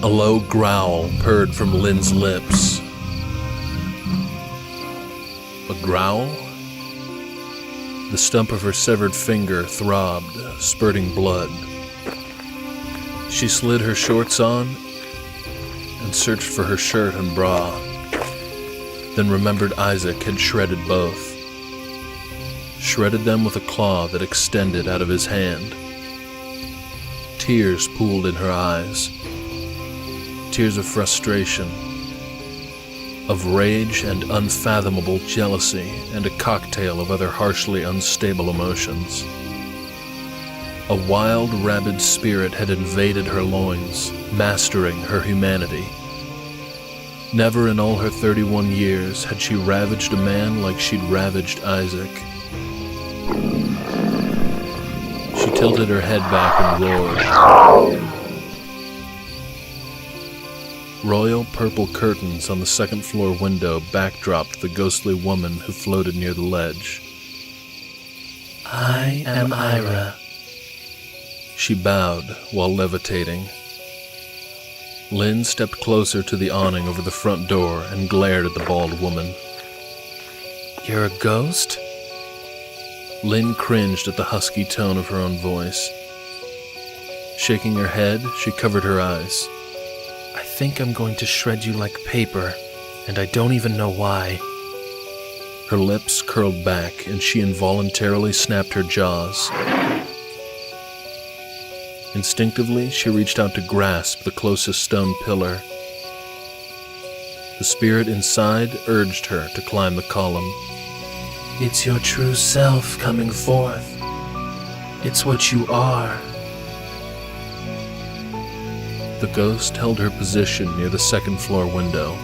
A low growl purred from Lynn's lips. A growl? The stump of her severed finger throbbed, spurting blood. She slid her shorts on and searched for her shirt and bra, then remembered Isaac had shredded both. Shredded them with a claw that extended out of his hand. Tears pooled in her eyes. Tears of frustration, of rage and unfathomable jealousy, and a cocktail of other harshly unstable emotions. A wild, rabid spirit had invaded her loins, mastering her humanity. Never in all her 31 years had she ravaged a man like she'd ravaged Isaac. She tilted her head back and roared. Royal purple curtains on the second-floor window backdropped the ghostly woman who floated near the ledge. I am Ira. She bowed while levitating. Lynn stepped closer to the awning over the front door and glared at the bald woman. You're a ghost? Lynn cringed at the husky tone of her own voice. Shaking her head, she covered her eyes. I think I'm going to shred you like paper, and I don't even know why. Her lips curled back, and she involuntarily snapped her jaws. Instinctively, she reached out to grasp the closest stone pillar. The spirit inside urged her to climb the column. It's your true self coming forth. It's what you are. The ghost held her position near the second-floor window.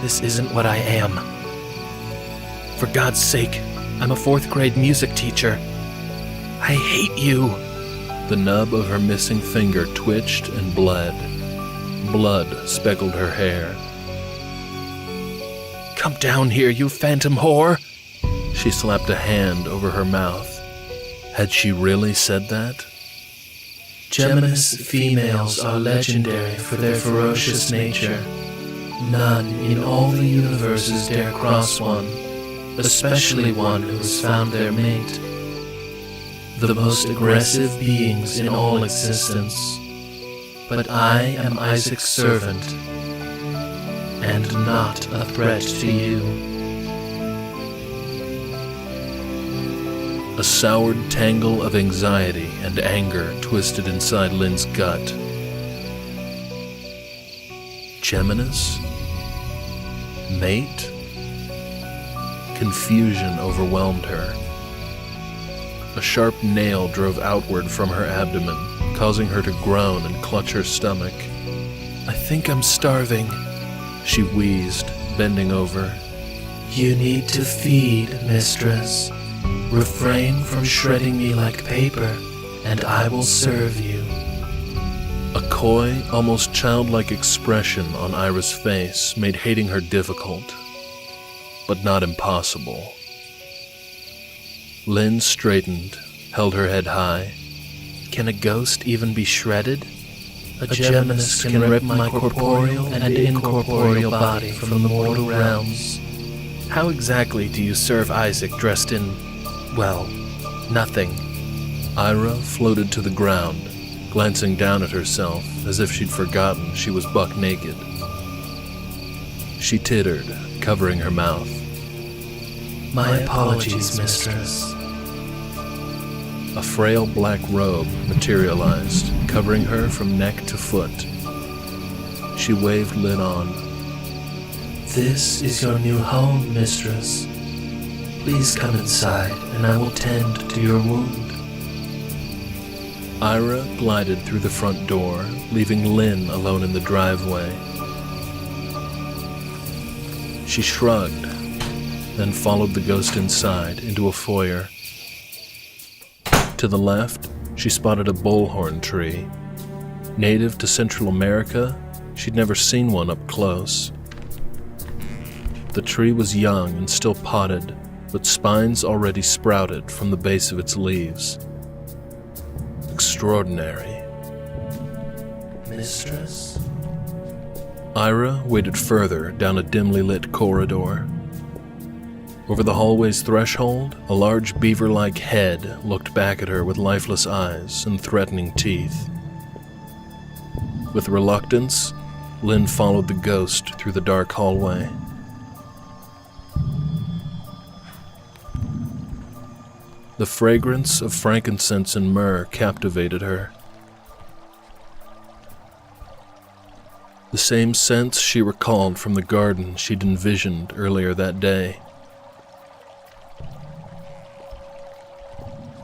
This isn't what I am. For God's sake, I'm a 4th grade music teacher. I hate you. The nub of her missing finger twitched and bled. Blood speckled her hair. Come down here, you phantom whore. She slapped a hand over her mouth. Had she really said that? Geminus females are legendary for their ferocious nature. None in all the universes dare cross one, especially one who has found their mate. The most aggressive beings in all existence. But I am Isaac's servant, and not a threat to you. A soured tangle of anxiety and anger twisted inside Lynn's gut. Geminus? Mate? Confusion overwhelmed her. A sharp nail drove outward from her abdomen, causing her to groan and clutch her stomach. I think I'm starving, she wheezed, bending over. You need to feed, mistress. Refrain from shredding me like paper, and I will serve you. A coy, almost childlike expression on Ira's face made hating her difficult, but not impossible. Lynn straightened, held her head high. Can a ghost even be shredded? A Geminus can rip my corporeal and incorporeal body from the mortal realms. How exactly do you serve Isaac dressed in, well, nothing? Ira floated to the ground, glancing down at herself as if she'd forgotten she was buck naked. She tittered, covering her mouth. My apologies, mistress. A frail black robe materialized, covering her from neck to foot. She waved Lynn on. This is your new home, mistress. Please come inside, and I will tend to your wound. Ira glided through the front door, leaving Lynn alone in the driveway. She shrugged, then followed the ghost inside into a foyer. To the left, she spotted a bullhorn tree. Native to Central America, she'd never seen one up close. The tree was young and still potted, but spines already sprouted from the base of its leaves. Extraordinary. mistress? Ira waited further down a dimly lit corridor. Over the hallway's threshold, a large beaver-like head looked back at her with lifeless eyes and threatening teeth. With reluctance, Lynn followed the ghost through the dark hallway. The fragrance of frankincense and myrrh captivated her. The same scents she recalled from the garden she'd envisioned earlier that day.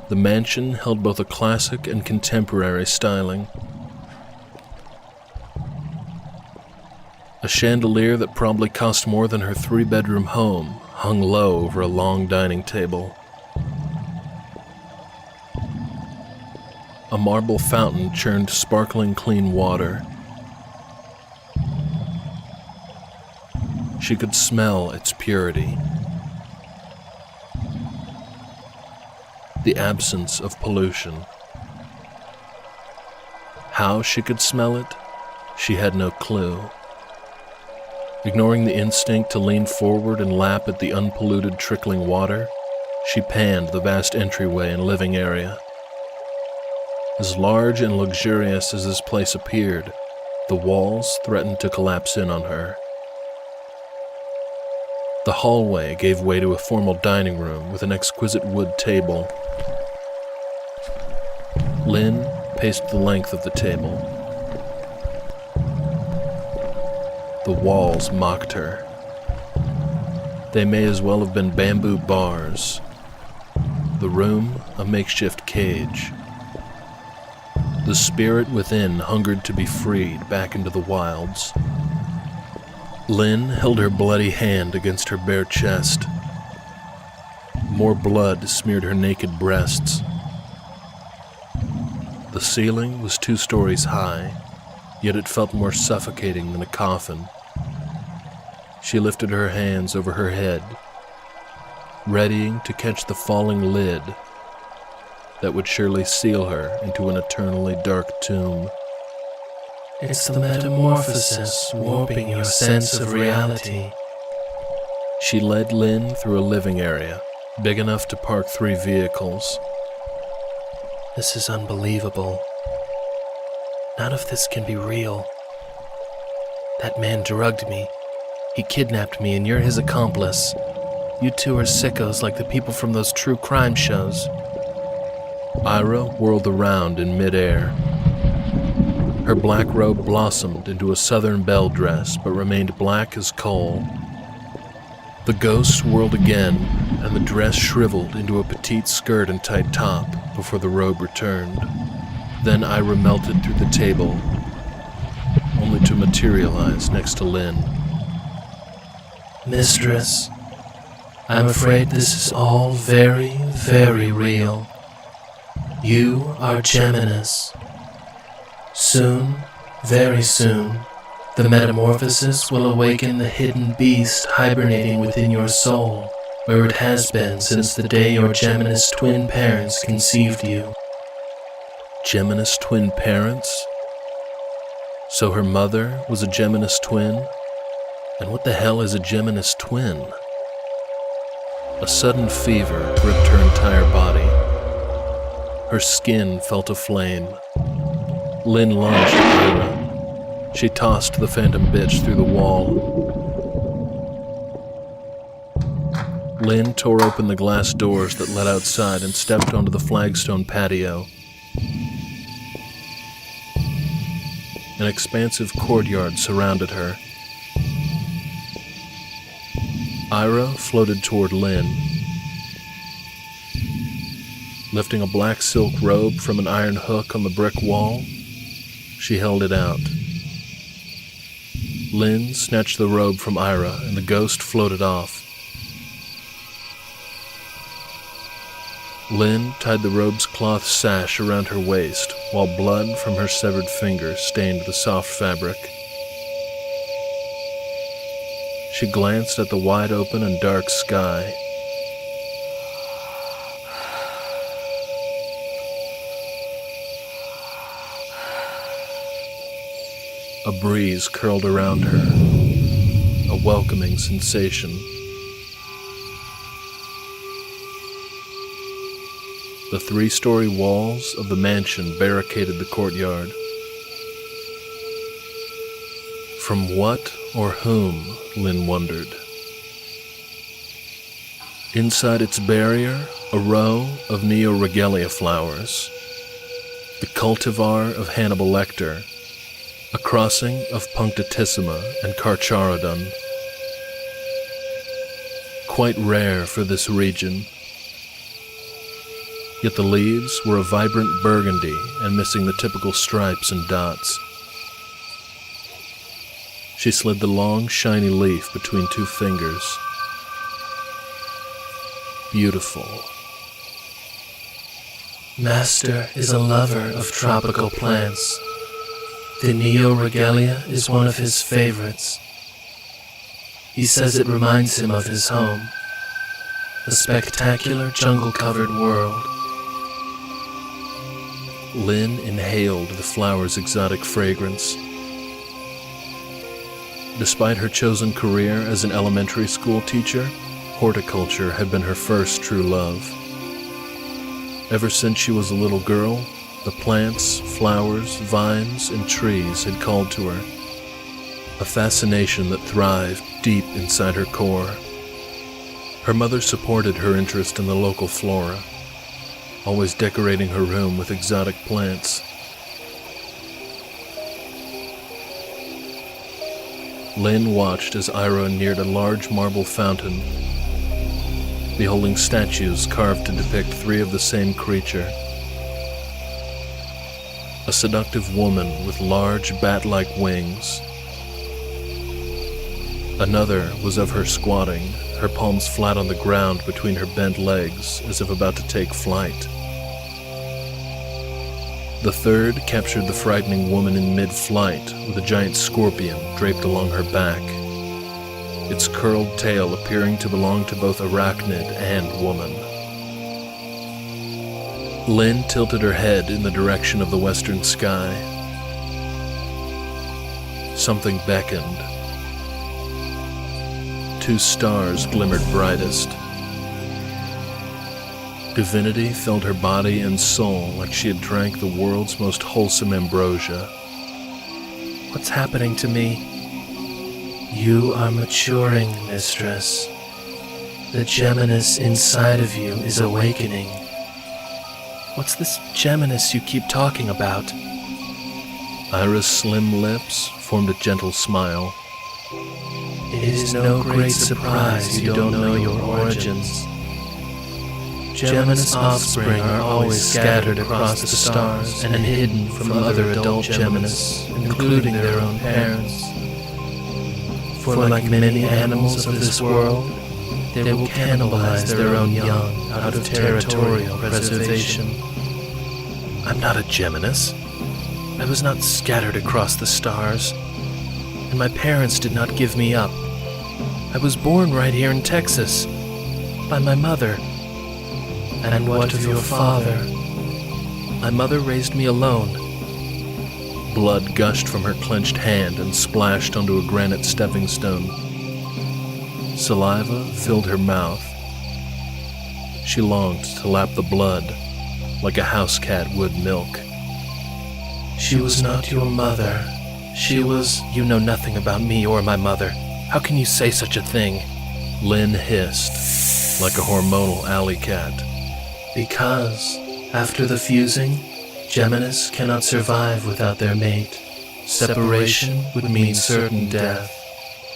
The mansion held both a classic and contemporary styling. A chandelier that probably cost more than her 3-bedroom home hung low over a long dining table. A marble fountain churned sparkling clean water. She could smell its purity. The absence of pollution. How she could smell it, she had no clue. Ignoring the instinct to lean forward and lap at the unpolluted trickling water, she panned the vast entryway and living area. As large and luxurious as this place appeared, the walls threatened to collapse in on her. The hallway gave way to a formal dining room with an exquisite wood table. Lynn paced the length of the table. The walls mocked her. They may as well have been bamboo bars. The room, a makeshift cage. The spirit within hungered to be freed back into the wilds. Lynn held her bloody hand against her bare chest. More blood smeared her naked breasts. The ceiling was 2 stories high, yet it felt more suffocating than a coffin. She lifted her hands over her head, readying to catch the falling lid that would surely seal her into an eternally dark tomb. It's the metamorphosis warping your sense of reality. She led Lynn through a living area, big enough to park 3 vehicles. This is unbelievable. None of this can be real. That man drugged me. He kidnapped me, and you're his accomplice. You two are sickos like the people from those true crime shows. Ira whirled around in midair. Her black robe blossomed into a southern belle dress, but remained black as coal. The ghost whirled again, and the dress shriveled into a petite skirt and tight top before the robe returned. Then Ira melted through the table, only to materialize next to Lynn. Mistress, I'm afraid this is all very, very real. You are Geminus. Soon, very soon, the metamorphosis will awaken the hidden beast hibernating within your soul, where it has been since the day your Geminus twin parents conceived you. Geminus twin parents? So her mother was a Geminus twin? And what the hell is a Geminus twin? A sudden fever gripped her entire body. Her skin felt aflame. Lynn lunged at Ira. She tossed the phantom bitch through the wall. Lynn tore open the glass doors that led outside and stepped onto the flagstone patio. An expansive courtyard surrounded her. Ira floated toward Lynn. Lifting a black silk robe from an iron hook on the brick wall, she held it out. Lynn snatched the robe from Ira, and the ghost floated off. Lynn tied the robe's cloth sash around her waist, while blood from her severed fingers stained the soft fabric. She glanced at the wide-open and dark sky. A breeze curled around her, a welcoming sensation. The 3-story walls of the mansion barricaded the courtyard. From what or whom, Lynn wondered. Inside its barrier, a row of Neoregelia flowers, the cultivar of Hannibal Lecter, a crossing of Punctatissima and Carcharodon. Quite rare for this region. Yet the leaves were a vibrant burgundy and missing the typical stripes and dots. She slid the long, shiny leaf between 2 fingers. Beautiful. Master is a lover of tropical plants. The Neoregelia is one of his favorites. He says it reminds him of his home, a spectacular jungle-covered world. Lynn inhaled the flower's exotic fragrance. Despite her chosen career as an elementary school teacher, horticulture had been her first true love. Ever since she was a little girl, the plants, flowers, vines, and trees had called to her, a fascination that thrived deep inside her core. Her mother supported her interest in the local flora, always decorating her room with exotic plants. Lynn watched as Ira neared a large marble fountain, beholding statues carved to depict 3 of the same creature. A seductive woman with large bat-like wings. Another was of her squatting, her palms flat on the ground between her bent legs, as if about to take flight. The third captured the frightening woman in mid-flight, with a giant scorpion draped along her back, its curled tail appearing to belong to both arachnid and woman. Lynn tilted her head in the direction of the western sky. Something beckoned. 2 stars glimmered brightest. Divinity filled her body and soul like she had drank the world's most wholesome ambrosia. What's happening to me? You are maturing, mistress. The Geminus inside of you is awakening. What's this Geminus you keep talking about? Ira's slim lips formed a gentle smile. It is no great surprise you don't know your origins. Geminus offspring are always scattered across the stars and hidden from other adult Geminus, including their own parents. For like many animals of this world, they will cannibalize their own young out of territorial preservation. I'm not a Geminus. I was not scattered across the stars, and my parents did not give me up. I was born right here in Texas, by my mother. And what of your father? My mother raised me alone. Blood gushed from her clenched hand and splashed onto a granite stepping stone. Saliva filled her mouth. She longed to lap the blood like a house cat would milk. She was not your mother. She was... You know nothing about me or my mother. How can you say such a thing? Lynn hissed, like a hormonal alley cat. Because, after the fusing, Geminus cannot survive without their mate. Separation would mean certain death.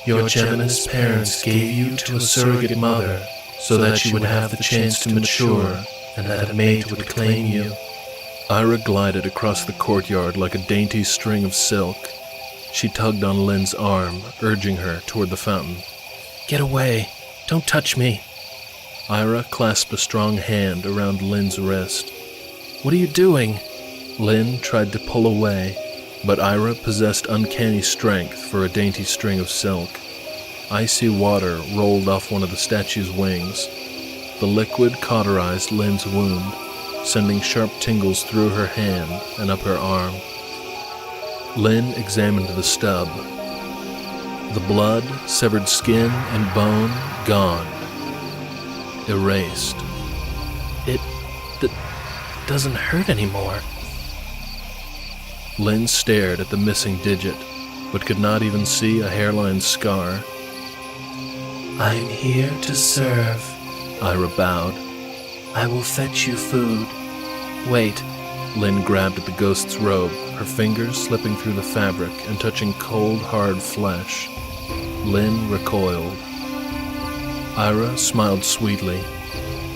Your Geminus parents gave you to a surrogate mother so that you would have the chance to mature and that a mate would claim you. Ira glided across the courtyard like a dainty string of silk. She tugged on Lynn's arm, urging her toward the fountain. Get away! Don't touch me! Ira clasped a strong hand around Lynn's wrist. What are you doing? Lynn tried to pull away, but Ira possessed uncanny strength for a dainty string of silk. Icy water rolled off one of the statue's wings. The liquid cauterized Lynn's wound, sending sharp tingles through her hand and up her arm. Lynn examined the stub. The blood, severed skin, and bone gone. Erased. It doesn't hurt anymore. Lynn stared at the missing digit, but could not even see a hairline scar. I'm here to serve. Ira bowed. I will fetch you food. Wait. Lynn grabbed at the ghost's robe, her fingers slipping through the fabric and touching cold, hard flesh. Lynn recoiled. Ira smiled sweetly.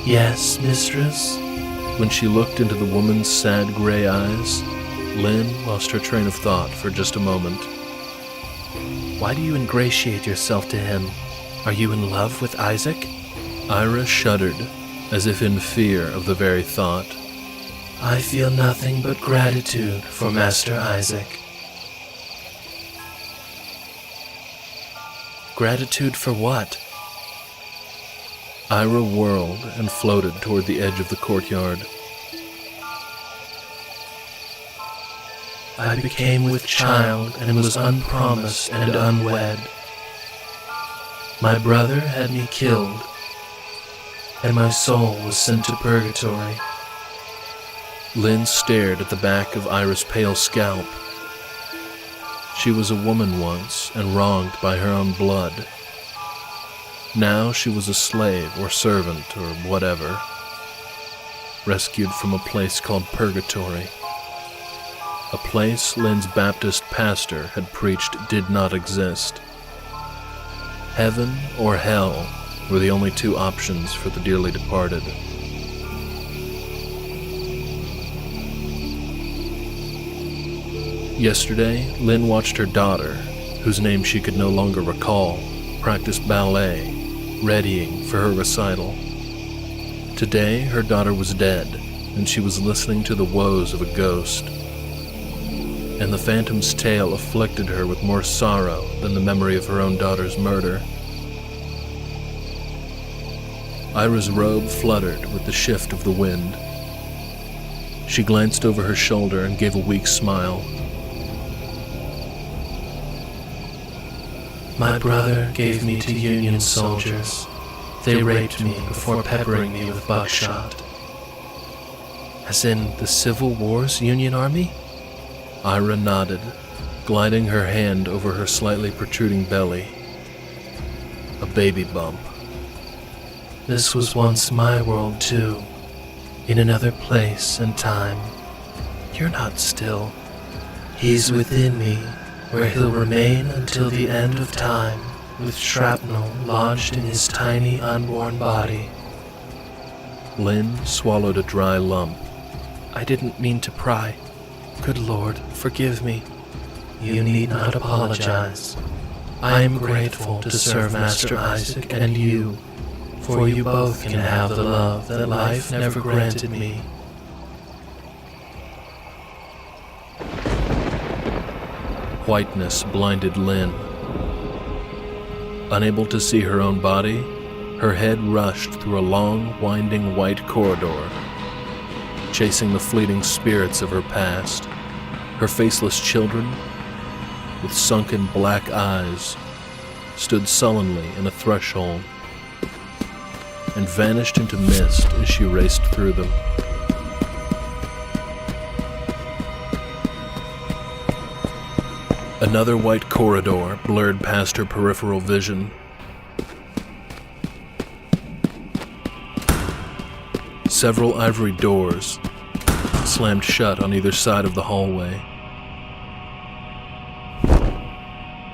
Yes, mistress? When she looked into the woman's sad gray eyes, Lynn lost her train of thought for just a moment. Why do you ingratiate yourself to him? Are you in love with Isaac? Ira shuddered, as if in fear of the very thought. I feel nothing but gratitude for Master Isaac. Gratitude for what? Ira whirled and floated toward the edge of the courtyard. I became with child and was unpromised and unwed. My brother had me killed, and my soul was sent to purgatory. Lynn stared at the back of Ira's pale scalp. She was a woman once and wronged by her own blood. Now she was a slave or servant or whatever, rescued from a place called purgatory. A place Lynn's Baptist pastor had preached did not exist. Heaven or hell were the only two options for the dearly departed. Yesterday, Lynn watched her daughter, whose name she could no longer recall, practice ballet, readying for her recital. Today, her daughter was dead, and she was listening to the woes of a ghost. And the phantom's tale afflicted her with more sorrow than the memory of her own daughter's murder. Ira's robe fluttered with the shift of the wind. She glanced over her shoulder and gave a weak smile. My brother gave me to Union soldiers. They raped me before peppering me with buckshot. As in the Civil War's Union Army? Ira nodded, gliding her hand over her slightly protruding belly. A baby bump. This was once my world too, in another place and time. You're not still. He's within me, where he'll remain until the end of time, with shrapnel lodged in his tiny unborn body. Lynn swallowed a dry lump. I didn't mean to pry. Good Lord, forgive me. You need not apologize. I am grateful to serve Master Isaac and you, for you both can have the love that life never granted me. Whiteness blinded Lynn. Unable to see her own body, her head rushed through a long, winding white corridor, chasing the fleeting spirits of her past. Her faceless children, with sunken black eyes, stood sullenly in a threshold and vanished into mist as she raced through them. Another white corridor blurred past her peripheral vision. Several ivory doors slammed shut on either side of the hallway.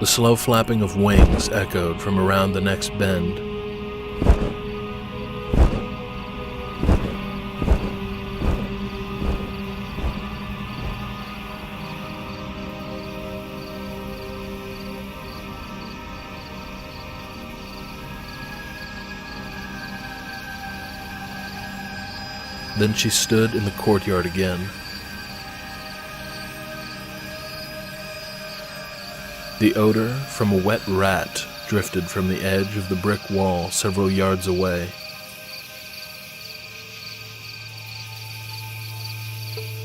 The slow flapping of wings echoed from around the next bend. Then she stood in the courtyard again. The odor from a wet rat drifted from the edge of the brick wall several yards away.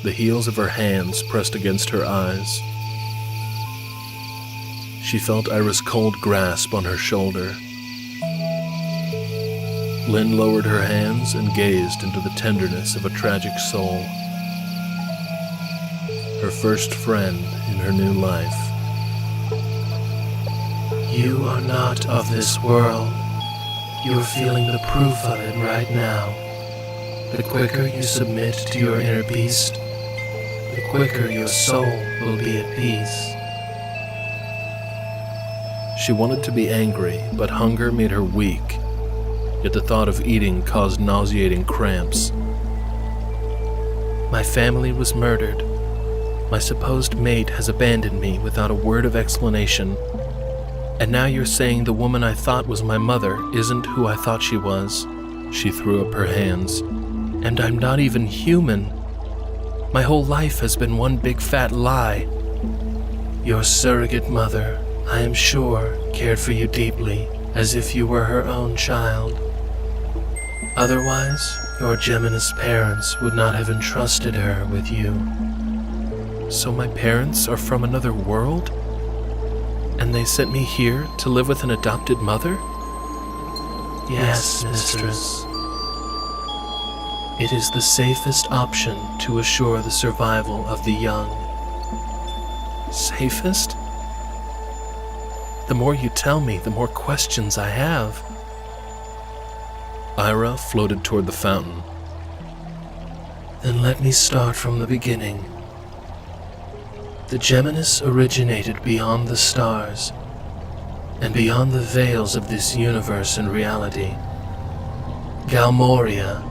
The heels of her hands pressed against her eyes. She felt Ira's cold grasp on her shoulder. Lynn lowered her hands and gazed into the tenderness of a tragic soul. Her first friend in her new life. You are not of this world. You are feeling the proof of it right now. The quicker you submit to your inner beast, the quicker your soul will be at peace. She wanted to be angry, but hunger made her weak. Yet the thought of eating caused nauseating cramps. My family was murdered. My supposed mate has abandoned me without a word of explanation. And now you're saying the woman I thought was my mother isn't who I thought she was. She threw up her hands. And I'm not even human. My whole life has been one big fat lie. Your surrogate mother, I am sure, cared for you deeply, as if you were her own child. Otherwise, your Geminus parents would not have entrusted her with you. So my parents are from another world? And they sent me here to live with an adopted mother? Yes, mistress. It is the safest option to assure the survival of the young. Safest? The more you tell me, the more questions I have. Ira floated toward the fountain. Then let me start from the beginning. The Geminus originated beyond the stars, and beyond the veils of this universe and reality. Galmoria,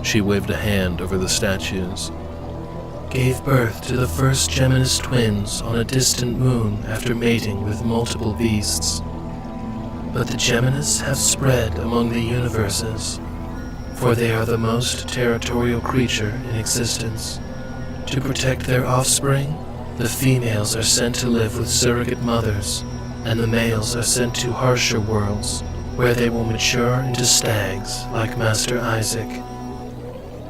she waved a hand over the statues, gave birth to the first Geminus twins on a distant moon after mating with multiple beasts. But the Geminus have spread among the universes, for they are the most territorial creature in existence. To protect their offspring, the females are sent to live with surrogate mothers, and the males are sent to harsher worlds, where they will mature into stags like Master Isaac.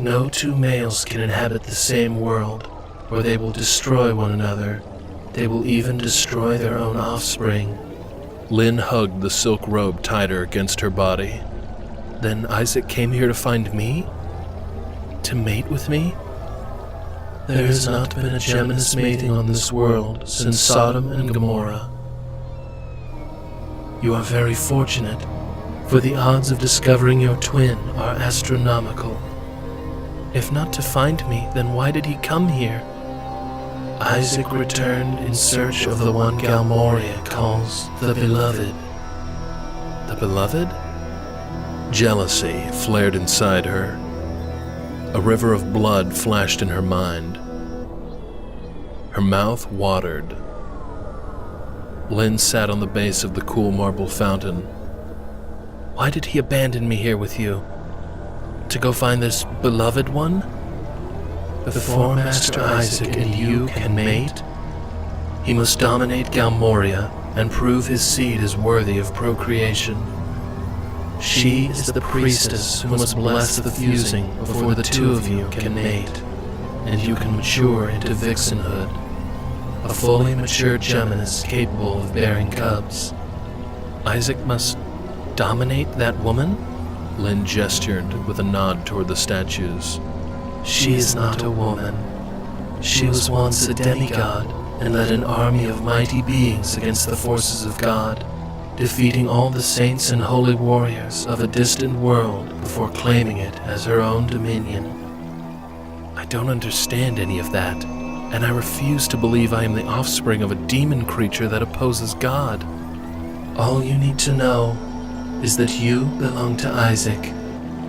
No two males can inhabit the same world, or they will destroy one another. They will even destroy their own offspring. Lynn hugged the silk robe tighter against her body. Then Isaac came here to find me? To mate with me? There has not been a Geminus mating on this world since Sodom and Gomorrah. You are very fortunate, for the odds of discovering your twin are astronomical. If not to find me, then why did he come here? Isaac returned in search of the one Galmoria calls the Beloved. The Beloved? Jealousy flared inside her. A river of blood flashed in her mind. Her mouth watered. Lynn sat on the base of the cool marble fountain. Why did he abandon me here with you? To go find this beloved one? Before Master Isaac and you can mate, he must dominate Galmoria and prove his seed is worthy of procreation. She is the priestess who must bless the fusing before the two of you can mate, and you can mature into vixenhood, a fully mature Geminus capable of bearing cubs. Isaac must dominate that woman? Lynn gestured with a nod toward the statues. She is not a woman. She was once a demigod and led an army of mighty beings against the forces of God, defeating all the saints and holy warriors of a distant world before claiming it as her own dominion. I don't understand any of that, and I refuse to believe I am the offspring of a demon creature that opposes God. All you need to know is that you belong to Isaac,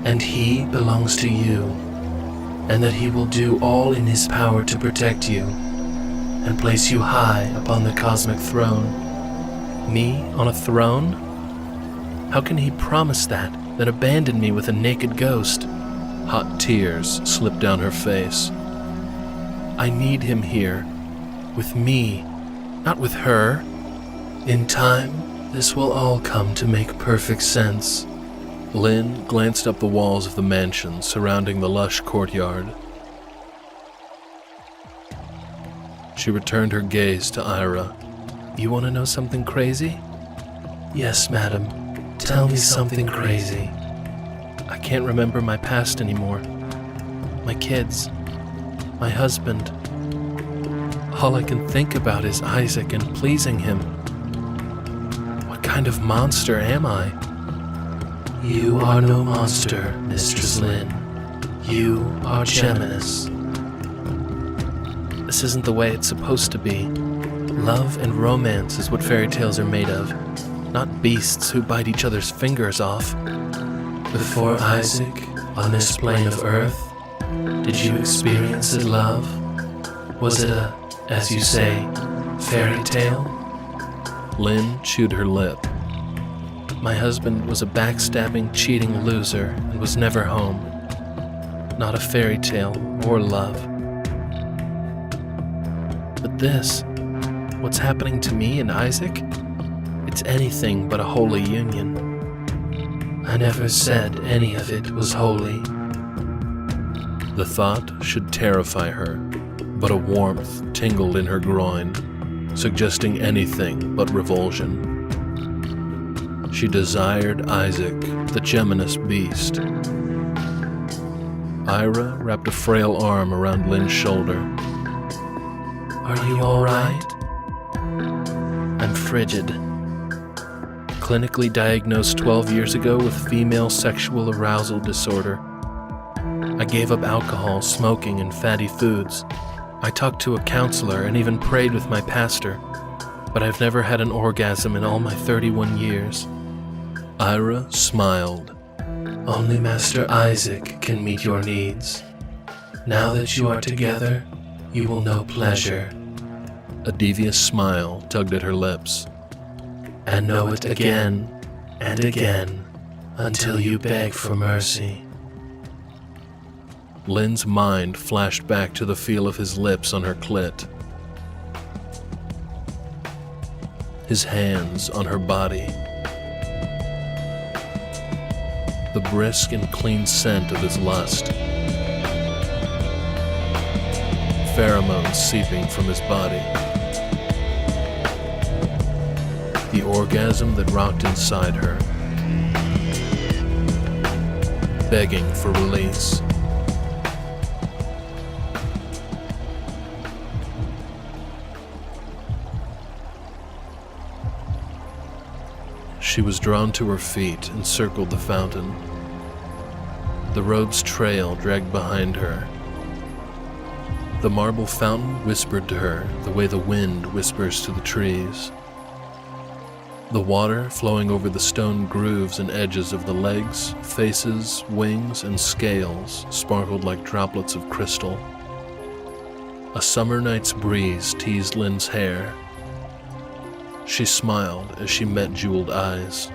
and he belongs to you, and that he will do all in his power to protect you, and place you high upon the cosmic throne. Me on a throne? How can he promise that, then abandon me with a naked ghost? Hot tears slipped down her face. I need him here, with me, not with her. In time, this will all come to make perfect sense. Lynn glanced up the walls of the mansion surrounding the lush courtyard. She returned her gaze to Ira. You want to know something crazy? Yes, madam. Tell me something crazy. I can't remember my past anymore. My kids. My husband. All I can think about is Isaac and pleasing him. What kind of monster am I? You are no monster, Mistress Lynn. You are Geminus. This isn't the way it's supposed to be. Love and romance is what fairy tales are made of, not beasts who bite each other's fingers off. Before Isaac, on this plane of earth, did you experience a love? Was it a, as you say, fairy tale? Lynn chewed her lip. My husband was a backstabbing, cheating loser and was never home. Not a fairy tale or love. But this, what's happening to me and Isaac? It's anything but a holy union. I never said any of it was holy. The thought should terrify her, but a warmth tingled in her groin, suggesting anything but revulsion. She desired Isaac, the Geminus beast. Ira wrapped a frail arm around Lynn's shoulder. Are you all right? I'm frigid. Clinically diagnosed 12 years ago with female sexual arousal disorder. I gave up alcohol, smoking, and fatty foods. I talked to a counselor and even prayed with my pastor, but I've never had an orgasm in all my 31 years. Ira smiled. Only Master Isaac can meet your needs. Now that you are together, you will know pleasure. A devious smile tugged at her lips. And know it again and again until you beg for mercy. Lynn's mind flashed back to the feel of his lips on her clit. His hands on her body. The brisk and clean scent of his lust. Pheromones seeping from his body. The orgasm that rocked inside her, begging for release. She was drawn to her feet and circled the fountain. The robe's trail dragged behind her. The marble fountain whispered to her the way the wind whispers to the trees. The water flowing over the stone grooves and edges of the legs, faces, wings, and scales sparkled like droplets of crystal. A summer night's breeze teased Lynn's hair. She smiled as she met jeweled eyes.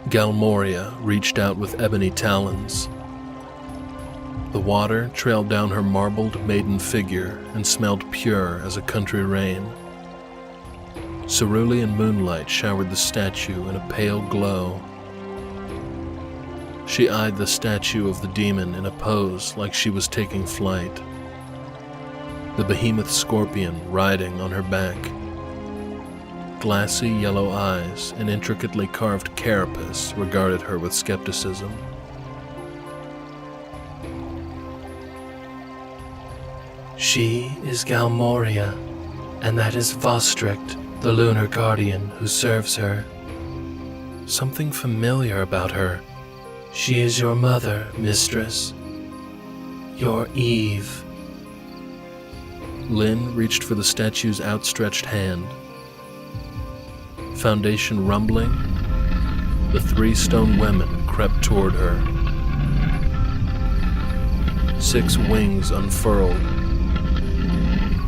Galmoria reached out with ebony talons. The water trailed down her marbled maiden figure and smelled pure as a country rain. Cerulean moonlight showered the statue in a pale glow. She eyed the statue of the demon in a pose like she was taking flight. The behemoth scorpion riding on her back. Glassy yellow eyes and intricately carved carapace regarded her with skepticism. She is Galmoria, and that is Vostrict, the lunar guardian who serves her. Something familiar about her. She is your mother, mistress. Your Eve. Lynn reached for the statue's outstretched hand. Foundation rumbling, the 3 stone women crept toward her. 6 wings unfurled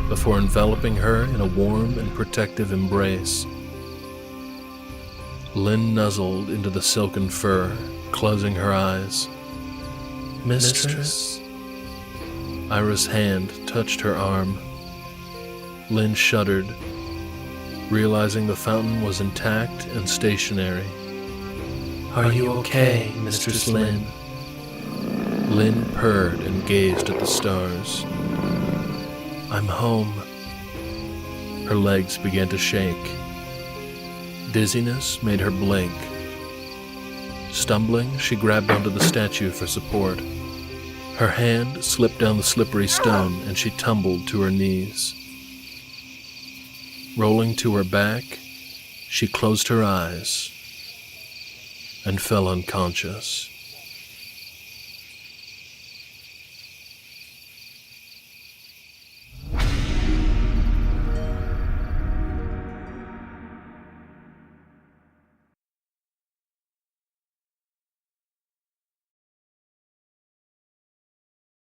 before enveloping her in a warm and protective embrace. Lynn nuzzled into the silken fur, closing her eyes. Mistress? Ira's hand touched her arm. Lynn shuddered, realizing the fountain was intact and stationary. Are you okay, Mistress Lynn? Lynn purred and gazed at the stars. I'm home. Her legs began to shake. Dizziness made her blink. Stumbling, she grabbed onto the statue for support. Her hand slipped down the slippery stone and she tumbled to her knees. Rolling to her back, she closed her eyes and fell unconscious.